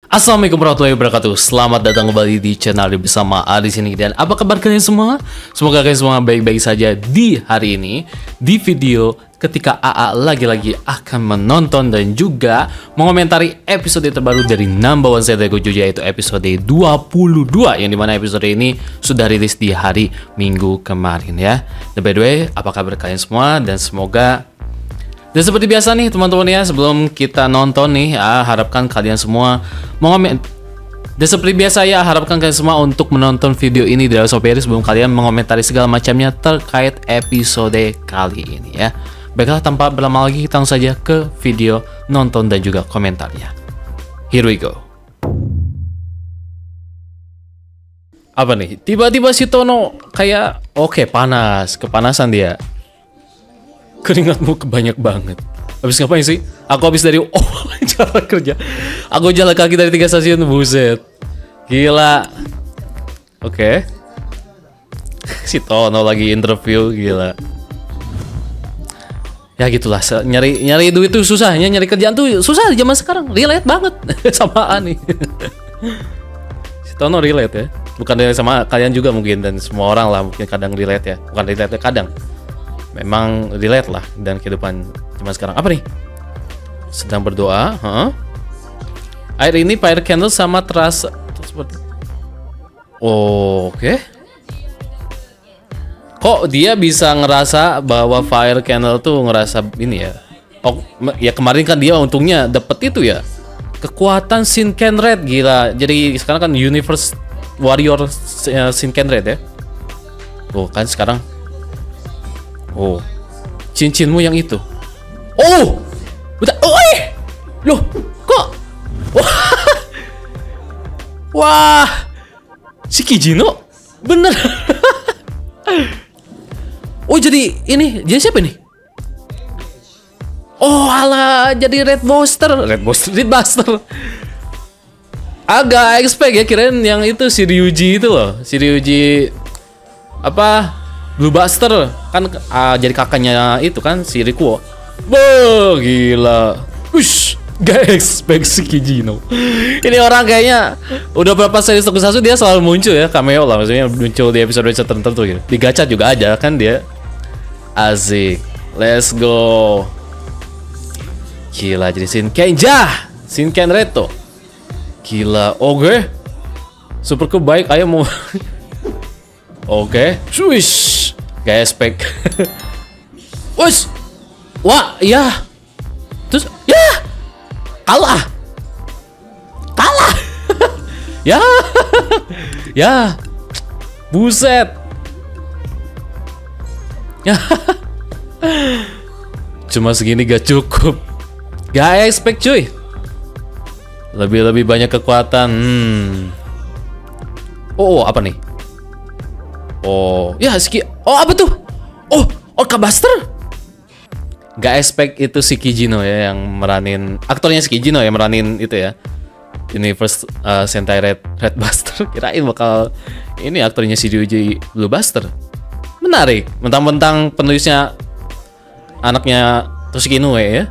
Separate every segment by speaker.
Speaker 1: Assalamualaikum warahmatullahi wabarakatuh. Selamat datang kembali di channel bersama Adi sini. Dan apa kabar kalian semua? Semoga kalian semua baik-baik saja di hari ini. Di video ketika AA lagi-lagi akan menonton dan juga mengomentari episode terbaru dari Number One Series Gojojo, yaitu episode 22, yang dimana episode ini sudah rilis di hari Minggu kemarin ya. Dan by the way, apa kabar kalian semua? Dan semoga, dan seperti biasa nih teman-teman ya, sebelum kita nonton nih, harapkan kalian semua dan seperti biasa ya, harapkan kalian semua untuk menonton video ini dari Soperi sebelum kalian mengomentari segala macamnya terkait episode kali ini ya. Baiklah, tanpa berlama lagi kita langsung saja ke video nonton dan juga komentarnya. Here we go. Apa nih? Tiba-tiba si Tono kayak panas, kepanasan dia. Keringatmu kebanyak banget. Habis ngapain sih? Aku habis dari jalan kerja. Aku jalan kaki dari 3 stasiun, buset. Gila. Oke. Si Tono lagi interview, gila. Ya gitulah, nyari duit tuh susahnya, nyari kerjaan tuh susah zaman sekarang. Relate banget sama Ani. Si Tono relate ya. Bukan sama kalian juga mungkin, dan semua orang lah mungkin kadang relate ya. Bukan relate ya, kadang memang relate lah dan kehidupan zaman sekarang. Apa nih? Sedang berdoa, air ini fire candle sama terasa seperti. Oke. Kok dia bisa ngerasa bahwa fire candle tuh ngerasa ini ya? Oh, ya kemarin kan dia untungnya dapet itu ya, kekuatan Shinken Red, gila. Jadi sekarang kan Universe Warrior Shinken Red ya. Oh kan sekarang. Oh, cincinmu yang itu. Oh, bentar. Loh, kok? Wah, si Kijino, bener. Oh, jadi ini, jadi siapa nih? Oh, alah, jadi Red Buster. Agak expect ya, kirain yang itu si Ryuji itu loh, si Ryuji apa? Blue Buster kan jadi kakaknya itu kan si Rikuo. Wah, gila. Ush, gak expect si Kijino. Ini orang kayaknya udah berapa series tokusatsu dia selalu muncul ya, cameo lah, maksudnya muncul di episode tertentu gitu. Di gacha juga ada kan dia. Asik. Let's go. Gila, jadi Shinken Reto. Gila. Oke. Superku baik, ayo mau. Oke. Swish. Gak expect. Wush. Wah, ya. Terus ya. Kalah. Ya. Ya. Buset. Ya. Cuma segini gak cukup. Gak expect cuy. Lebih banyak kekuatan. Oh, apa nih? Oh, ya oh, apa tuh? Oh, Buster. Gak expect itu si Kijino ya yang meranin, aktornya si Kijino ya meranin itu ya, Universe Sentai Red Buster. Kirain bakal ini aktornya si Ryuji Blue Buster. Menarik, mentang-mentang penulisnya anaknya Toshiki Inoue ya.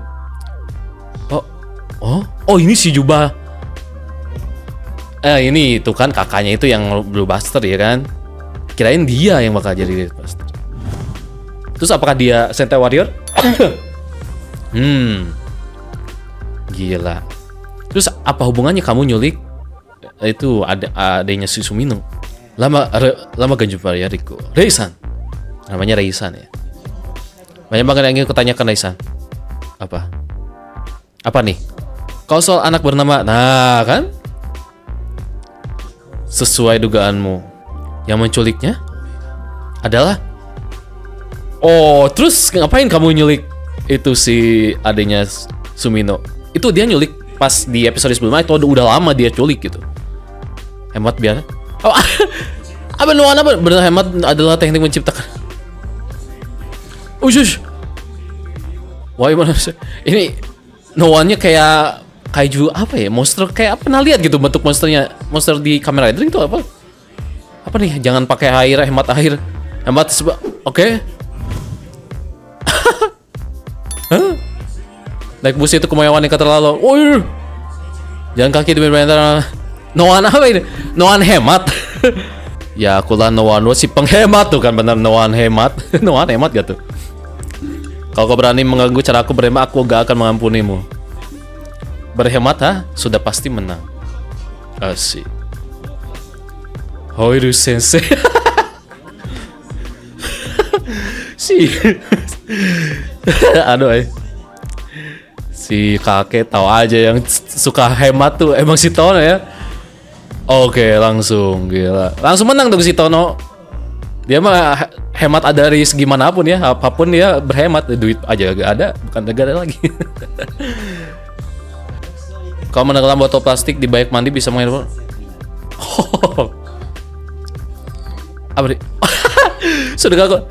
Speaker 1: Oh, ini si Juba. Ini tuh kan kakaknya itu yang Blue Buster ya kan. Kirain dia yang bakal jadi Red Buster. Terus apakah dia Sentai Warrior? Gila. Terus apa hubungannya kamu nyulik itu adanya si Sumino? Lama gak jumpa ya Riko. Reisan. Namanya Reisan ya. Banyak banget yang ingin kutanyakan Reisan. Apa nih? Kau soal anak bernama. Nah kan? Sesuai dugaanmu. Yang menculiknya adalah, terus ngapain kamu nyulik itu si adanya Sumino? Itu dia nyulik pas di episode sebelumnya, itu udah lama dia culik gitu. Hemat biasa. Apa nuana berhemat adalah teknik menciptakan. Ush. Wah, gimana sih? Ini nuannya kayak kaiju apa ya? Monster, kayak pernah lihat gitu bentuk monsternya, monster di Kamen Rider itu apa? Apa nih? Jangan pakai air, hemat air. Oke. Naik bus itu kemayawan yang terlalu. Woi, jalan kaki demi perintah. Noan apa ini? Noan hemat. Ya aku lah Noan si penghemat tuh kan, benar Noan hemat. Noan hemat gak tuh? Kalau kau berani mengganggu cara aku berhemat, aku gak akan mengampunimu. Berhemat ha? Sudah pasti menang. Asik. Hoiru sensei. Si aduh si kakek tahu aja yang suka hemat tuh emang si Tono ya. Oke, langsung gila. Langsung menang dong si Tono. Dia mah hemat ada dari segi manapun ya, apapun dia berhemat, duit aja gak ada, bukan negara lagi. Kalau menenggelam botol plastik di baik mandi bisa menghilangkan. Oh. Apa nih? Sudah gak kok.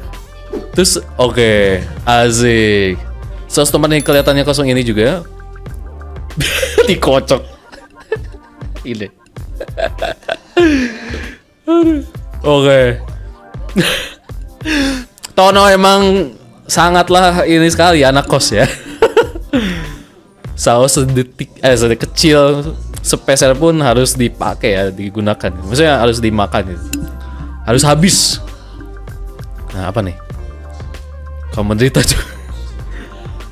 Speaker 1: Terus oke, asik. Sos teman yang kelihatannya kosong ini juga dikocok. Ini. Oke. Tono emang sangatlah ini sekali anak kos ya. Saus sedetik kecil sepeser pun harus dipakai ya, digunakan. Maksudnya harus dimakan gitu. Harus habis. Nah, apa nih? Kau menderita juga.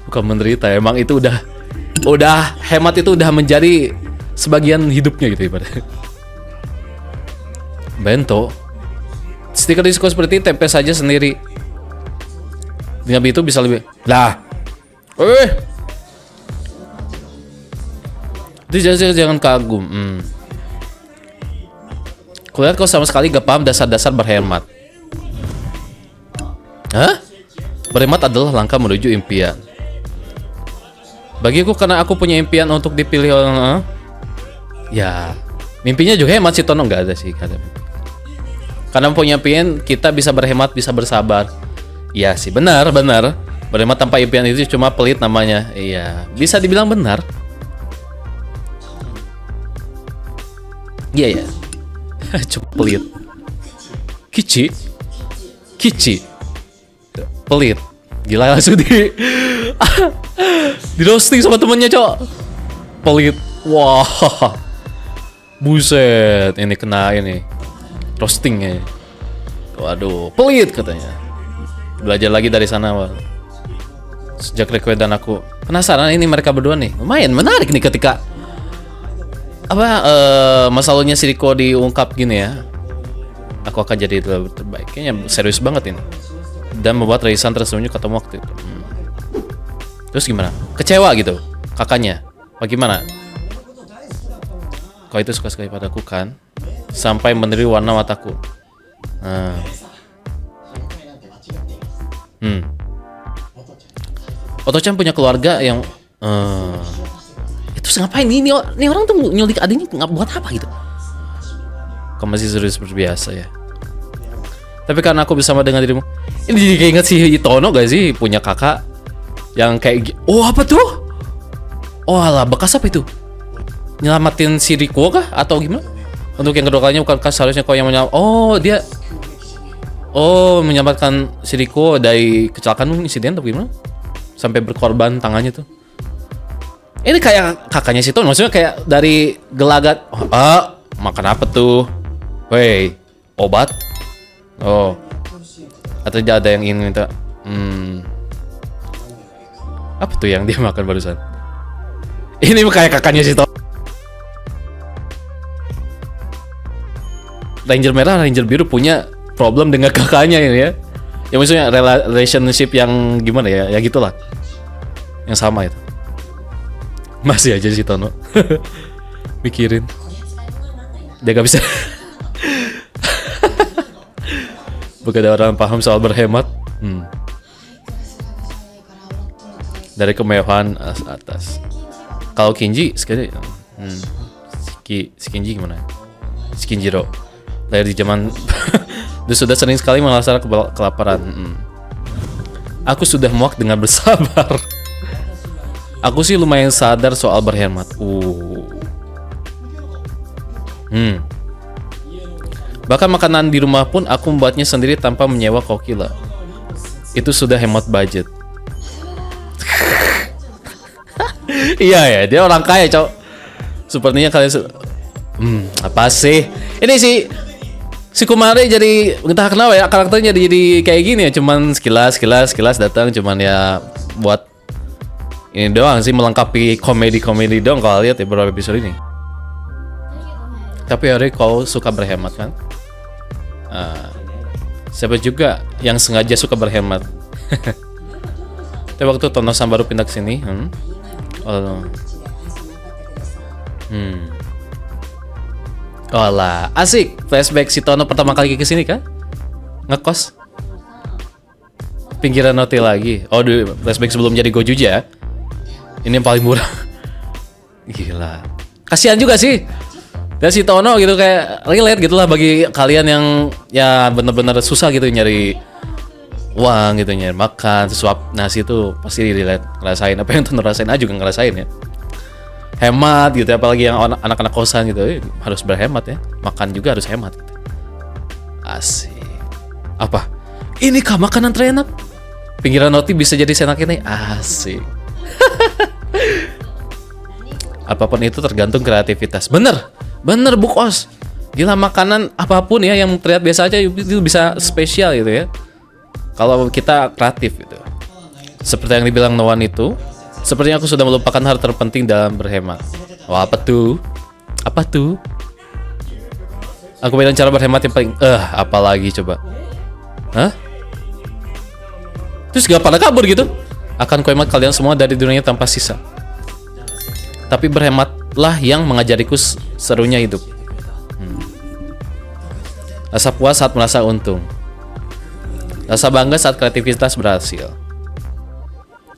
Speaker 1: Bukan menderita, emang itu udah hemat itu udah menjadi sebagian hidupnya gitu ibaratnya. Bento. Stiker diskon seperti ini tempel saja sendiri. Dengan itu bisa lebih. Lah. Itu jangan kagum. Kulihat kau sama sekali gak paham dasar-dasar berhemat. Hah? Berhemat adalah langkah menuju impian. Bagiku karena aku punya impian untuk dipilih orang. Ya, mimpinya juga hemat sih Tono, nggak ada sih kadang. Karena punya impian kita bisa berhemat, bisa bersabar. Iya sih, benar. Berhemat tanpa impian itu cuma pelit namanya. Iya, bisa dibilang benar. Iya ya. Cuma pelit. Kici. Pelit. Gila langsung di roasting sama temennya cok. Pelit. Wah. Buset. Ini kena ini roastingnya. Waduh. Pelit katanya. Belajar lagi dari sana. Sejak request dan aku penasaran ini mereka berdua nih. Lumayan menarik nih ketika masalahnya si Riko diungkap gini ya. Aku akan jadi terbaik. Kayaknya serius banget ini. Dan membuat Reisan tersenyum ketemu waktu itu. Terus gimana? Kecewa gitu kakaknya? Bagaimana? Kau itu suka sekali padaku kan? Sampai meniru warna mataku. Oto-chan punya keluarga yang itu ngapain ini orang tuh nyulik adiknya nggak buat apa gitu? Kau masih serius seperti biasa ya? Tapi karena aku bersama dengan dirimu, ini jadi kayak inget si Tono gak sih punya kakak yang kayak apa tuh? Oh alah, bekas apa itu? Nyelamatin si Riko kah atau gimana? Untuk yang kedua kalinya bukankah seharusnya kau yang dia menyelamatkan si Riko dari kecelakaan insiden atau gimana? Sampai berkorban tangannya tuh. Ini kayak kakaknya si Tono, maksudnya kayak dari gelagat. Makan apa tuh? Wey, obat? Oh, atau ada yang ingin minta? Apa tuh yang dia makan barusan? Ini kayak kakaknya si Tono. Ranger merah, Ranger biru punya problem dengan kakaknya ini ya. Ya maksudnya relationship yang gimana ya? Ya gitulah. Yang sama itu. Masih aja si Tono mikirin. Dia gak bisa. Bukan ada orang paham soal berhemat. Dari kemewahan atas. Kalau Kinji sekali, si Kinji gimana? Si Kinjiro lahir di zaman dia sudah sering sekali merasakan kelaparan. Aku sudah muak dengan bersabar. Aku sih lumayan sadar soal berhemat. Bahkan makanan di rumah pun aku membuatnya sendiri tanpa menyewa kokila. Itu sudah hemat budget. Iya ya, dia orang kaya, cok. Sepertinya kalian apa sih? Ini si Kumari jadi entah kenapa ya karakternya jadi kayak gini ya, cuman sekilas datang, cuman ya buat ini doang sih, melengkapi komedi dong kalau lihat ya beberapa episode ini. Tapi Ori, kau suka berhemat kan? Siapa juga yang sengaja suka berhemat? Tapi waktu Tono-san baru pindah ke sini, oh lah, asik. Flashback si Tono pertama kali ke sini kan? Ngekos. Pinggiran hotel lagi. Oh, flashback sebelum jadi Gojuja. Ini yang paling murah. Gila. Kasihan juga sih. Dan si Tono gitu kayak relate gitulah bagi kalian yang ya bener-bener susah gitu nyari uang gitu, nyari makan, sesuap nasi itu pasti relate, ngerasain apa yang Tono rasain aja juga ngerasain ya. Hemat gitu, apalagi yang anak-anak kosan gitu harus berhemat ya, makan juga harus hemat gitu. Asik. Apa? Ini kah makanan terenak? Pinggiran roti bisa jadi senak ini? Asik. Apapun itu tergantung kreativitas. Bener Bu Kos. Gila, makanan apapun ya yang terlihat biasa aja itu bisa spesial gitu ya, kalau kita kreatif gitu. Seperti yang dibilang Noan itu, sepertinya aku sudah melupakan hal terpenting dalam berhemat. Wah, apa tuh? Apa tuh? Aku bilang cara berhemat yang paling apa lagi coba? Hah? Terus gak pada kabur gitu? Akan kuhemat kalian semua dari dunia tanpa sisa. Tapi berhematlah yang mengajariku serunya hidup. Rasa puas saat merasa untung. Rasa bangga saat kreativitas berhasil.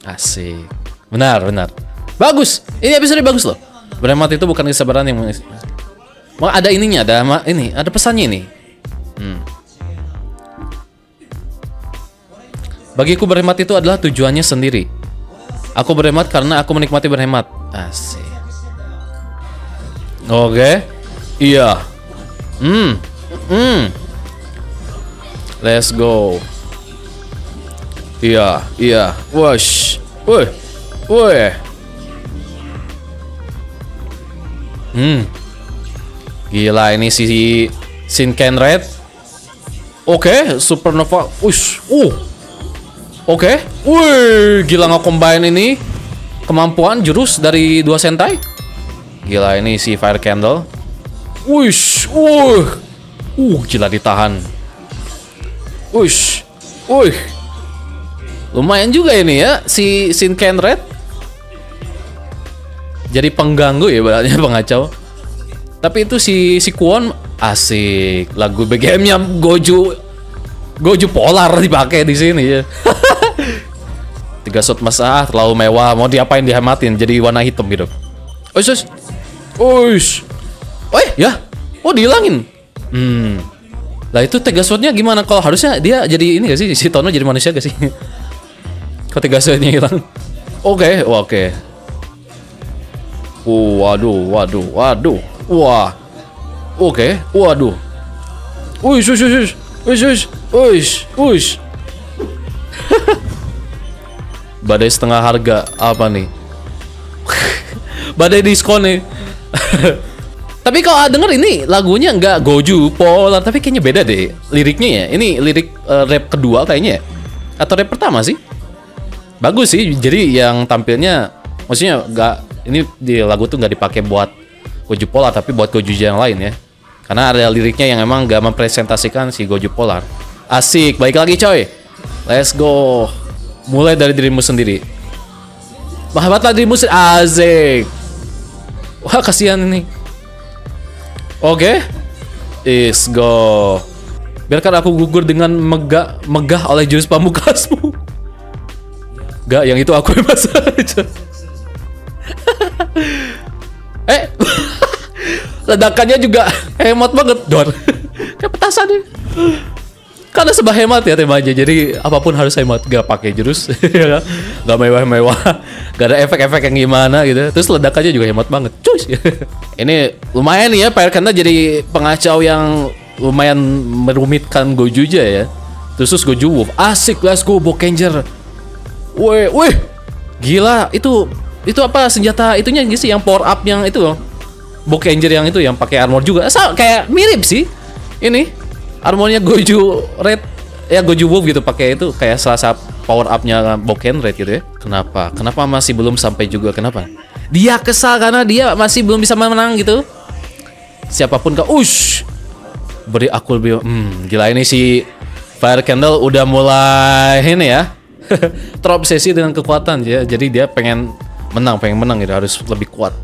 Speaker 1: Asik. Benar. Bagus. Ini episode bagus loh. Berhemat itu bukan kesabaran yang ada ininya, ada pesannya ini. Bagiku berhemat itu adalah tujuannya sendiri. Aku berhemat karena aku menikmati berhemat. Asik. Oke. Iya. Let's go. Iya. Wash. Woi. Gila, ini si Shinken Red. Oke, Supernova. Oke. Wih, gila nge-combine ini kemampuan jurus dari 2 Sentai. Gila, ini si Fire Candle. Wush. Gila ditahan. Wush. Lumayan juga ini ya si Shinken Red. Jadi pengganggu ya, berarti pengacau. Tapi itu si Kwon asik. Lagu BGM-nya Goju Polar dipakai di sini ya. 3 shot masa terlalu mewah, mau diapain dihematin jadi warna hitam gitu. Ya. Oh, dihilangin. Lah itu 3 shotnya gimana? Kalau harusnya dia jadi ini gak sih? Si Tono jadi manusia gak sih? Kok 3 shotnya hilang? Oke. Waduh. Wah. Oke. Waduh. Uish. Badai setengah harga apa nih? Badai diskon nih. Tapi kalau denger ini lagunya nggak Goju Polar, tapi kayaknya beda deh liriknya ya. Ini lirik rap kedua kayaknya ya? Atau rap pertama sih? Bagus sih. Jadi yang tampilnya maksudnya nggak, ini di lagu tuh nggak dipakai buat Goju Polar tapi buat Goju yang lain ya. Karena ada liriknya yang emang nggak mempresentasikan si Goju Polar. Asik, balik lagi coy. Let's go. Mulai dari dirimu sendiri. Hebatlah dirimu sendiri. Asik. Wah, kasihan ini. Oke. Let's go. Biarkan aku gugur dengan megah oleh jurus pamukasmu. Gak, yang itu aku hebat saja. Ledakannya juga hemat banget, Dor. Kayak petasan ya. Karena sebab hemat ya temanya, jadi apapun harus hemat. Gak pakai jurus, gak mewah-mewah, gak ada efek-efek yang gimana gitu. Terus ledakannya juga hemat banget, cuy. Ini lumayan nih ya, karena jadi pengacau yang lumayan merumitkan Gojuja ya. Terus Goju Wolf, asik, let's go Bokenger. Wih, gila itu Itu apa senjata itunya sih yang power up yang itu loh. Bokenger yang itu yang pakai armor juga. Kayak mirip sih. Ini armornya Goju Red ya, Goju Wolf gitu, pakai itu kayak salah satu power up-nya Boken Red gitu ya. Kenapa? Kenapa masih belum sampai juga? Kenapa? Dia kesal karena dia masih belum bisa menang gitu. Siapapun kau, beri aku lebih. Gila ini si Fire Candle udah mulai ini ya. Terobsesi dengan kekuatan ya. Jadi dia pengen menang gitu, harus lebih kuat.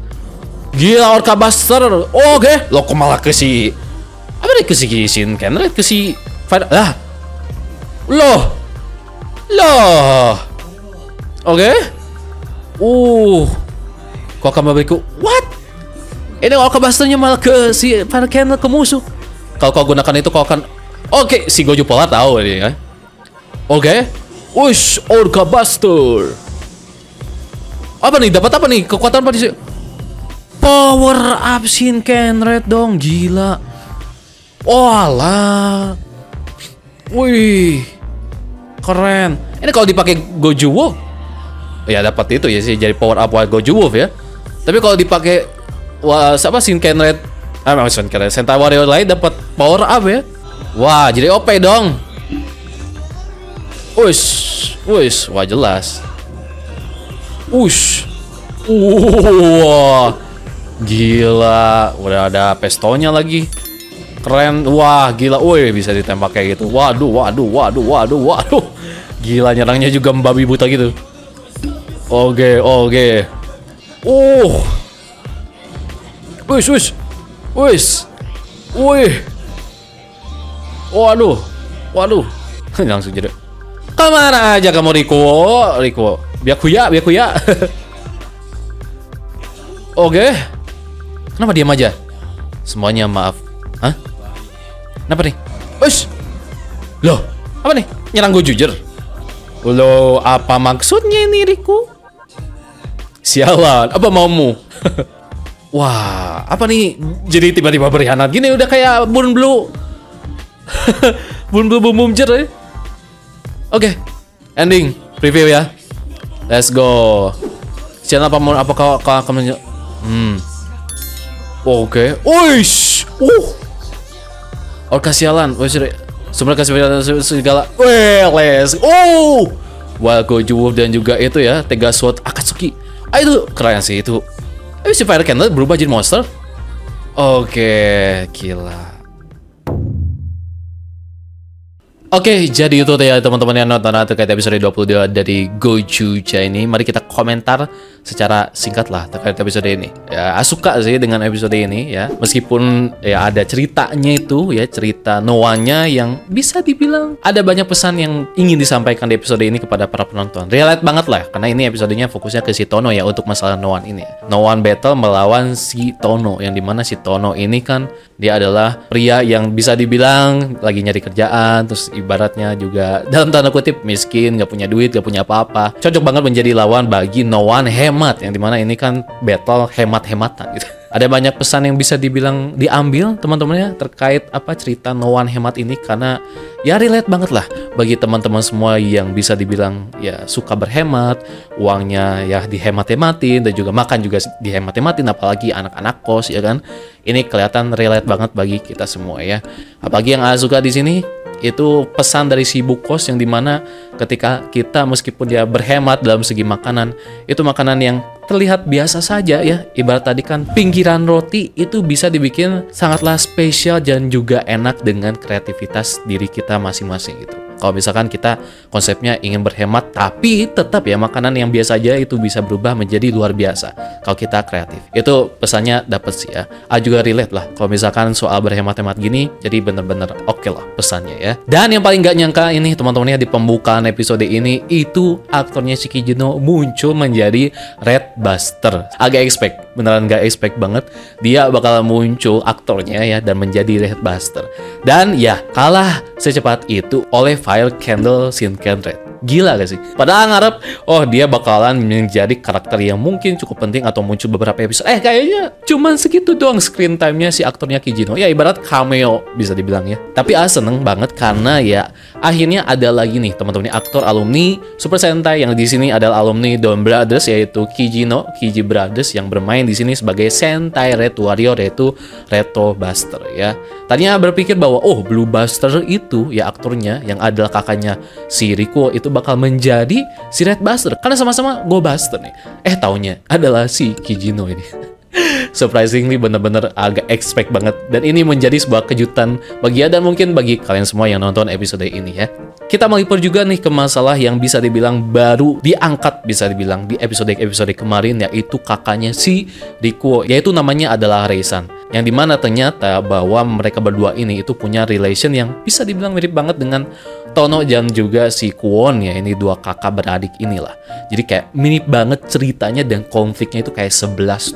Speaker 1: Gila, Orca Buster. Oke. Lo kok malah ke si apa nih, ke si Shin Candle, ke si Fire Loh. Oke. Kok akan memberiku what? Ini Orca Buster-nya malah ke si Fire Candle, ke musuh. Kalau kau gunakan itu kau akan si Goju Polar tahu ini kan. Oke. Orca Buster. Apa nih? Dapat apa nih? Kekuatan apa di sini? Power up Shin Red dong, gila. Walah. Wih. Keren. Ini kalau dipakai Goju Wolf ya dapat itu ya sih, jadi power up Goju Wolf ya. Tapi kalau dipakai Shin Red, Sentai Warrior lain dapat power up ya. Wah, jadi OP dong. Wah jelas. Wah, gila, udah ada pestonya lagi. Keren, wah gila, bisa ditembak kayak gitu. Waduh. Gila, nyerangnya juga membabi buta gitu. Oke. Waduh. Langsung jadi. Kemana aja kamu Riko? Byakuya. Oke. Kenapa diam aja? Semuanya maaf. Hah? Kenapa nih? Loh, apa nih? Nyerang gue jujur. Loh, apa maksudnya ini Riko? Sialan, apa maumu? Wah, apa nih? Jadi tiba-tiba berkhianat gini, udah kayak Burn Blue. Burn Blue Bumjer ya. Oke, ending preview ya. Let's go. Siapa apa kau akan Oke. Orca sialan. Sumber kasih segala. Let's go. Goju Wolf dan juga itu ya, Tega Sword Akatsuki. Itu keren sih itu. Si Fire Candle berubah jadi monster. Oke, gila. Oke, jadi itu ya teman-teman yang nonton terkait episode 22 dari Gojuja ini. Mari kita komentar secara singkat lah terkait episode ini. Ya, suka sih dengan episode ini ya. Meskipun ya ada ceritanya itu ya, cerita Noah-nya yang bisa dibilang ada banyak pesan yang ingin disampaikan di episode ini kepada para penonton. Relate banget lah, karena ini episodenya fokusnya ke si Tono ya untuk masalah Noah ini ya. Noah battle melawan si Tono, yang dimana si Tono ini kan dia adalah pria yang bisa dibilang lagi nyari kerjaan, terus ibaratnya juga dalam tanda kutip miskin, gak punya duit, gak punya apa-apa. Cocok banget menjadi lawan bagi Noah hemat, yang dimana ini kan battle hemat-hematan gitu. Ada banyak pesan yang bisa dibilang diambil teman-temannya terkait apa cerita Noah hemat ini, karena ya relate banget lah bagi teman-teman semua yang bisa dibilang ya suka berhemat, uangnya ya dihemat-hematin dan juga makan juga dihemat-hematin, apalagi anak-anak kos ya kan. Ini kelihatan relate banget bagi kita semua ya. Apalagi yang suka di sini itu pesan dari si Bukos, yang dimana ketika kita meskipun dia berhemat dalam segi makanan, itu makanan yang terlihat biasa saja ya, ibarat tadi kan pinggiran roti itu bisa dibikin sangatlah spesial dan juga enak dengan kreativitas diri kita masing-masing gitu. Kalau misalkan kita konsepnya ingin berhemat tapi tetap ya makanan yang biasa aja itu bisa berubah menjadi luar biasa kalau kita kreatif. Itu pesannya dapat sih ya. Juga relate lah kalau misalkan soal berhemat-hemat gini, jadi bener-bener oke lah pesannya ya. Dan yang paling gak nyangka ini teman-temannya, di pembukaan episode ini itu aktornya Shikijino muncul menjadi Red Buster. Agak expect, beneran gak expect banget dia bakal muncul aktornya ya dan menjadi Red Buster. Dan ya kalah secepat itu oleh Fire Candle Shinken Red. Gila gak sih? Padahal ngarep, oh dia bakalan menjadi karakter yang mungkin cukup penting atau muncul beberapa episode. Kayaknya cuman segitu doang screen time-nya si aktornya Kijino. Ya ibarat cameo bisa dibilang ya. Tapi seneng banget karena ya akhirnya ada lagi nih teman-teman aktor alumni Super Sentai yang di sini adalah alumni Don Brothers, yaitu Kiji Brothers yang bermain di sini sebagai Sentai Red Warrior, yaitu Reto Buster ya. Tadinya berpikir bahwa Blue Buster itu ya aktornya yang adalah kakaknya si Rikuo itu bakal menjadi si Red Buster karena sama-sama Go Buster nih. Taunya adalah si Kijino ini. Surprisingly bener-bener agak expect banget, dan ini menjadi sebuah kejutan bagi dan mungkin bagi kalian semua yang nonton episode ini ya. Kita melipir juga nih ke masalah yang bisa dibilang baru diangkat bisa dibilang di episode kemarin, yaitu kakaknya si Rikuo, yaitu namanya adalah Reisan, yang dimana ternyata bahwa mereka berdua ini itu punya relation yang bisa dibilang mirip banget dengan Tono dan juga si Kwon ya. Ini dua kakak beradik inilah. Jadi kayak mirip banget ceritanya dan konfliknya itu kayak 11-12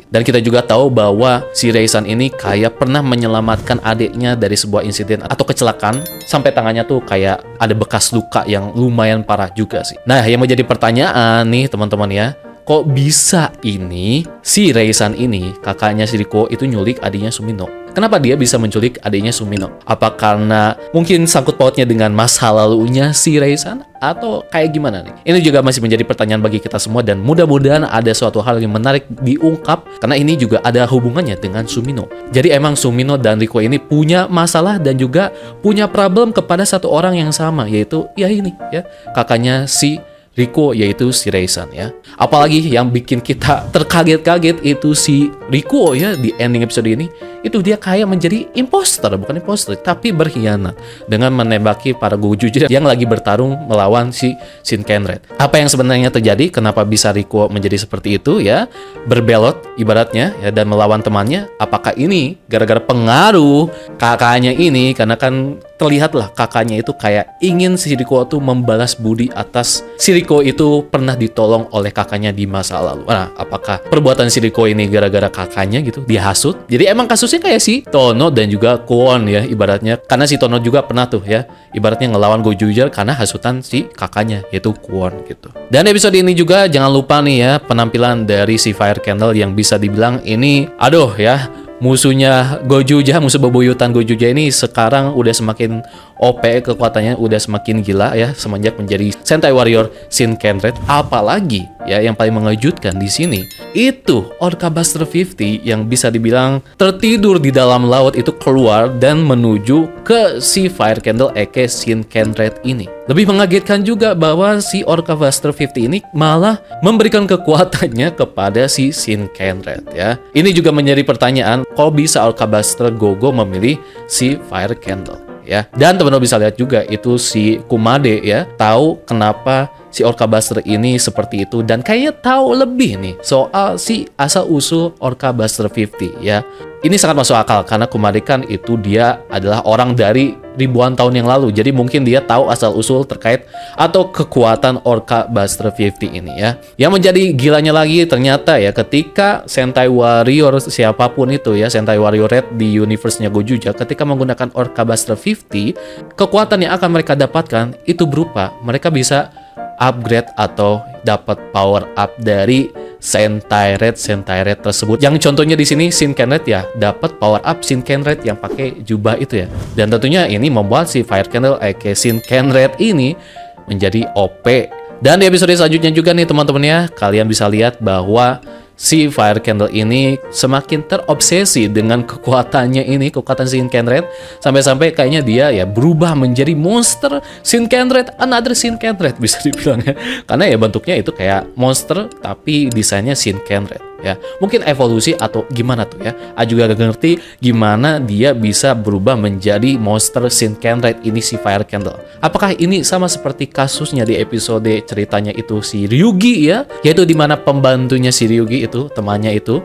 Speaker 1: gitu. Dan kita juga tahu bahwa si Reisan ini kayak pernah menyelamatkan adiknya dari sebuah insiden atau kecelakaan sampai tangannya tuh kayak ada bekas luka yang lumayan parah juga sih. Nah, yang menjadi pertanyaan nih teman-teman ya, kok bisa ini si Reisan ini kakaknya si Rikuo itu nyulik adiknya Sumino? Kenapa dia bisa menculik adiknya Sumino? Apa karena mungkin sangkut pautnya dengan masa lalunya si Reisan? Atau kayak gimana nih? Ini juga masih menjadi pertanyaan bagi kita semua, dan mudah-mudahan ada suatu hal yang menarik diungkap karena ini juga ada hubungannya dengan Sumino. Jadi emang Sumino dan Rikuo ini punya masalah dan juga punya problem kepada satu orang yang sama, yaitu ya ini ya, kakaknya si Rikuo, yaitu si Reisan ya. Apalagi yang bikin kita terkaget-kaget itu si Rikuo ya di ending episode ini, itu dia kayak menjadi imposter, bukan imposter tapi berkhianat dengan menembaki para Gojuja yang lagi bertarung melawan si Shinken Red. Apa yang sebenarnya terjadi? Kenapa bisa Rikuo menjadi seperti itu ya? Berbelot ibaratnya ya, dan melawan temannya. Apakah ini gara-gara pengaruh kakaknya ini? Karena kan terlihatlah kakaknya itu kayak ingin si Rikuo tuh membalas budi atas si Rikuo itu pernah ditolong oleh kakaknya di masa lalu. Nah, apakah perbuatan si Rikuo ini gara-gara kakaknya gitu dihasut? Jadi emang kasusnya kayak si Tono dan juga Kwon ya ibaratnya, karena si Tono juga pernah tuh ya ibaratnya ngelawan Gojuja karena hasutan si kakaknya yaitu Kwon gitu. Dan episode ini juga jangan lupa nih ya penampilan dari si Fire Candle yang bisa dibilang ini ya, musuhnya Gojuja, musuh bebuyutan Gojuja ini sekarang udah semakin OP, kekuatannya udah semakin gila ya semenjak menjadi Sentai Warrior Shinken Red. Apalagi ya yang paling mengejutkan di sini itu Orca Buster 50 yang bisa dibilang tertidur di dalam laut itu keluar dan menuju ke si Fire Candle aka Shinken Red ini. Lebih mengagetkan juga bahwa si Orca Buster 50 ini malah memberikan kekuatannya kepada si Shinken Red ya. Ini juga menjadi pertanyaan, kok bisa Orca Buster Gogo memilih si Fire Candle ya. Dan teman-teman bisa lihat juga itu si Kumade ya tahu kenapa si Orca Buster ini seperti itu, dan kayaknya tahu lebih nih soal si asal-usul Orca Buster 50 ya. Ini sangat masuk akal karena Kumade kan itu dia adalah orang dari ribuan tahun yang lalu, jadi mungkin dia tahu asal-usul terkait atau kekuatan Orca Buster 50 ini ya. Yang menjadi gilanya lagi ternyata ya ketika Sentai Warrior siapapun itu ya, Sentai Warrior Red di universe-nya Gojuja, ketika menggunakan Orca Buster 50, kekuatan yang akan mereka dapatkan itu berupa mereka bisa upgrade atau dapat power up dari Sentai Red tersebut. Yang contohnya di sini Shinken Red ya, dapat power up Shinken Red yang pakai jubah itu ya. Dan tentunya ini membuat si Fire Candle aka Shinken Red ini menjadi OP. Dan di episode selanjutnya juga nih teman-teman ya, kalian bisa lihat bahwa si Fire Candle ini semakin terobsesi dengan kekuatannya ini, kekuatan Shinken Red, sampai-sampai kayaknya dia ya berubah menjadi monster Shinken Red, another Shinken Red bisa dibilang ya. Karena ya bentuknya itu kayak monster tapi desainnya Shinken Red ya. Mungkin evolusi atau gimana tuh ya. A juga gak ngerti gimana dia bisa berubah menjadi monster Shinken Red ini si Fire Candle. Apakah ini sama seperti kasusnya di episode ceritanya itu si Ryugi ya, yaitu dimana pembantunya si Ryugi itu, temannya itu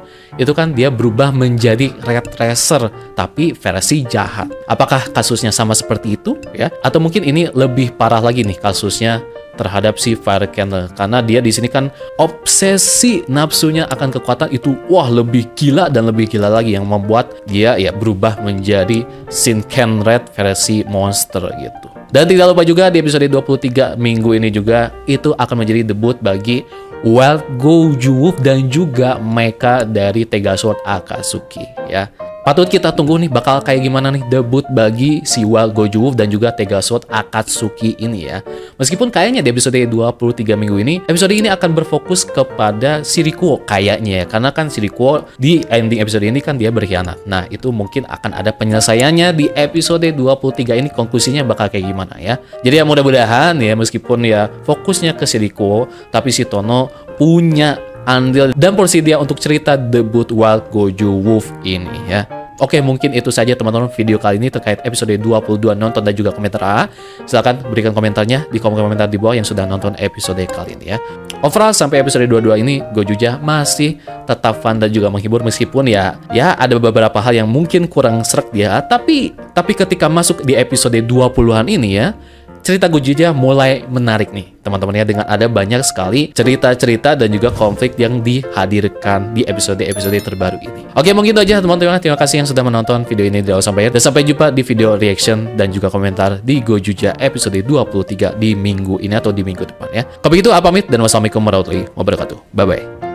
Speaker 1: kan dia berubah menjadi Red Racer tapi versi jahat. Apakah kasusnya sama seperti itu ya? Atau mungkin ini lebih parah lagi nih kasusnya terhadap si Fire Candle, karena dia di sini kan obsesi nafsunya akan kekuatan itu lebih gila dan lebih gila lagi, yang membuat dia ya berubah menjadi Shinken Red versi monster gitu. Dan tidak lupa juga di episode 23 minggu ini juga itu akan menjadi debut bagi Wild Goju Wolf dan juga Mecha dari Tegasword Akatsuki ya. Patut kita tunggu nih bakal kayak gimana nih debut bagi si Wild Goju Wolf dan juga Tegasword Akatsuki ini ya. Meskipun kayaknya di episode 23 minggu ini, episode ini akan berfokus kepada Shirikuo kayaknya ya. Karena kan Shirikuo di ending episode ini kan dia berkhianat. Nah, itu mungkin akan ada penyelesaiannya di episode 23 ini, konklusinya bakal kayak gimana ya. Jadi ya mudah-mudahan ya meskipun ya fokusnya ke Shirikuo, tapi si Tono punya andil dan porsi dia untuk cerita debut Wild Goju Wolf ini ya. Oke, mungkin itu saja teman-teman video kali ini terkait episode 22 nonton dan juga komentar AA. Silahkan berikan komentarnya di kolom komentar di bawah yang sudah nonton episode kali ini ya. Overall sampai episode 22 ini Gojuja masih tetap fun dan juga menghibur meskipun ya ada beberapa hal yang mungkin kurang srek dia, tapi ketika masuk di episode 20-an ini ya, cerita Gojuja mulai menarik nih teman-teman ya, dengan ada banyak sekali cerita-cerita dan juga konflik yang dihadirkan di episode-episode terbaru ini. Oke, mungkin itu aja teman-teman. Terima kasih yang sudah menonton video ini dari awal sampai akhir. Dan sampai jumpa di video reaction dan juga komentar di Gojuja episode 23 di minggu ini atau di minggu depan ya. Kalau begitu, pamit dan wassalamualaikum warahmatullahi wabarakatuh. Bye-bye.